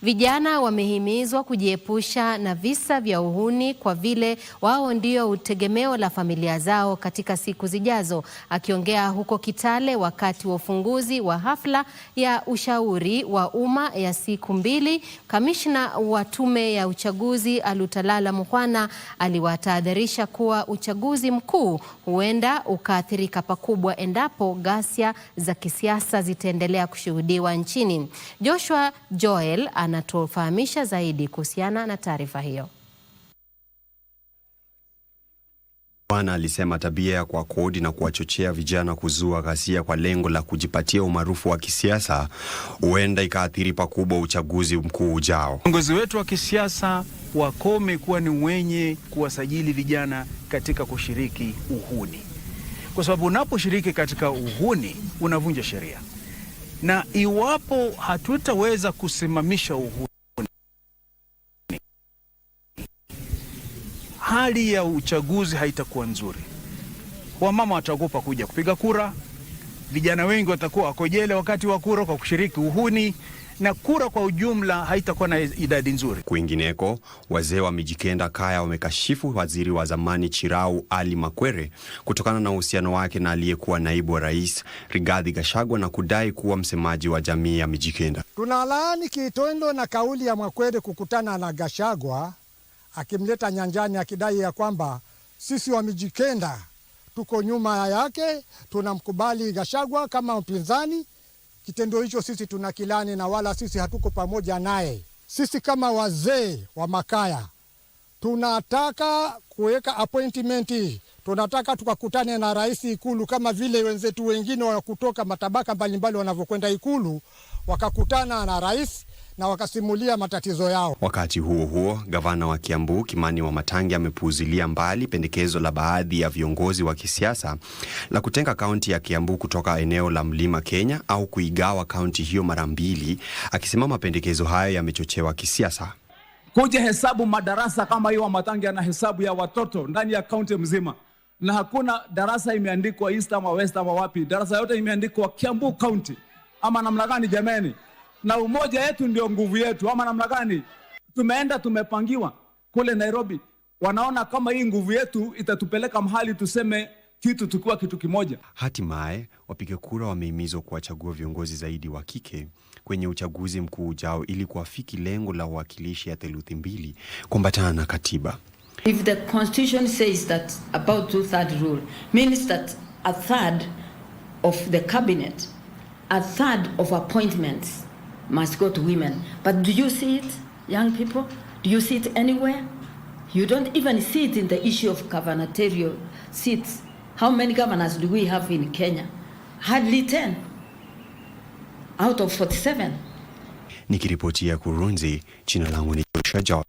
Vijana wamehimizwa kujiepusha na visa vya uhuni kwa vile wao ndio utegemeo la familia zao katika siku zijazo. Akiongea huko Kitale wakati wa ufunguzi wa hafla ya ushauri wa umma ya siku 2, kamishna wa tume ya uchaguzi Alutalala Mukhwana aliwatahadharisha kuwa uchaguzi mkuu huenda ukaathirika pakubwa endapo ghasia za kisiasa zitaendelea kushuhudiwa nchini. Joshua Joel anatufahamisha zaidi kuhusiana na taarifa hiyo. Bwana alisema tabia ya kuwakodi na kuwachochea vijana kuzua ghasia kwa lengo la kujipatia umaarufu wa kisiasa huenda ikaathiri pakubwa uchaguzi mkuu ujao. Viongozi wetu wa kisiasa wakome kuwa ni wenye kuwasajili vijana katika kushiriki uhuni, kwa sababu unaposhiriki katika uhuni unavunja sheria, na iwapo hatutaweza kusimamisha uhuni, hali ya uchaguzi haitakuwa nzuri. Wamama wataogopa kuja kupiga kura, vijana wengi watakuwa wako jela wakati wa kura kwa kushiriki uhuni, na kura kwa ujumla haitakuwa na idadi nzuri. Kwingineko, wazee wa Mijikenda Kaya wamekashifu waziri wa zamani Chirau Ali Makwere kutokana na uhusiano wake na aliyekuwa naibu wa rais Rigathi Gachagua na kudai kuwa msemaji wa jamii ya Mijikenda. Tunalaani kitendo na kauli ya Makwere kukutana na Gachagua akimleta nyanjani akidai ya kwamba sisi wa Mijikenda tuko nyuma yake, tunamkubali Gachagua kama mpinzani. Kitendo hicho sisi tunakilani na wala sisi hatuko pamoja naye. Sisi kama wazee wa Makaya tunataka kuweka appointment, tunataka tukakutane na rais Ikulu kama vile wenzetu wengine wa kutoka matabaka mbalimbali wanavyokwenda Ikulu wakakutana na rais na wakasimulia matatizo yao. Wakati huo huo, gavana wa Kiambu Kimani Wamatangi amepuuzilia mbali pendekezo la baadhi ya viongozi wa kisiasa la kutenga kaunti ya Kiambu kutoka eneo la Mlima Kenya au kuigawa kaunti hiyo mara 2, akisema mapendekezo hayo yamechochewa kisiasa. Kuja hesabu madarasa kama hiyo, Wamatangi ana hesabu ya watoto ndani ya kaunti mzima, na hakuna darasa imeandikwa East ama West ama wapi. Darasa yote imeandikwa Kiambu County. Ama namna gani jameni? Na umoja yetu ndio nguvu yetu, ama namna gani? Tumeenda tumepangiwa kule Nairobi, wanaona kama hii nguvu yetu itatupeleka mahali tuseme kitu tukiwa kitu kimoja. Hatimaye wapiga kura wamehimizwa kuwachagua viongozi zaidi wa kike kwenye uchaguzi mkuu ujao ili kuafiki lengo la uwakilishi ya theluthi 2 kuambatana na katiba. If the constitution says that about 2/3 rule means that 1/3 of the cabinet, 1/3 of appointments must go to women. But do you see it, young people? Do you see it anywhere? You don't even see it in the issue of gubernatorial seats. How many governors do we have in Kenya? Hardly 10 out of 47. Nikiripotia Kurunzi, jina langu ni Joshua Joel.